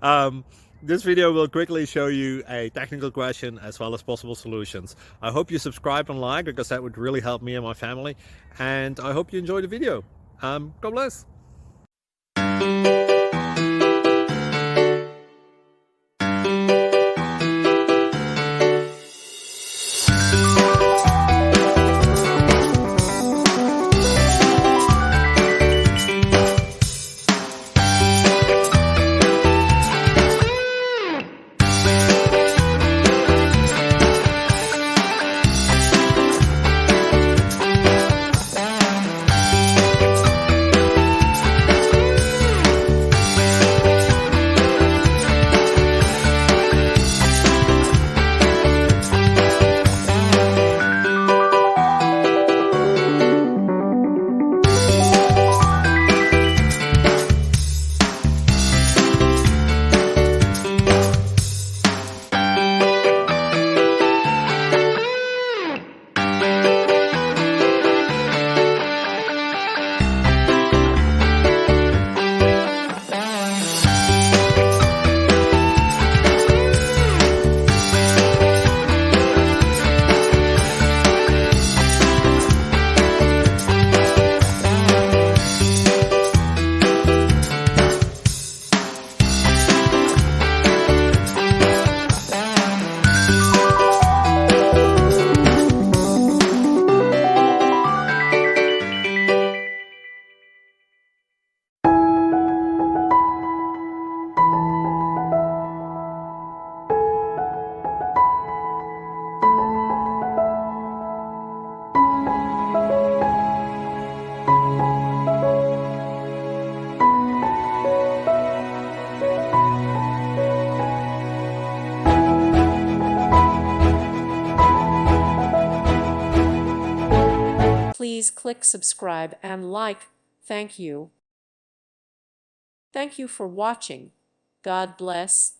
um, this video will quickly show you a technical question as well as possible solutions. I hope you subscribe and like, because that would really help me and my family. And I hope you enjoy the video. God bless. Please click subscribe and like. Thank you. Thank you for watching. God bless.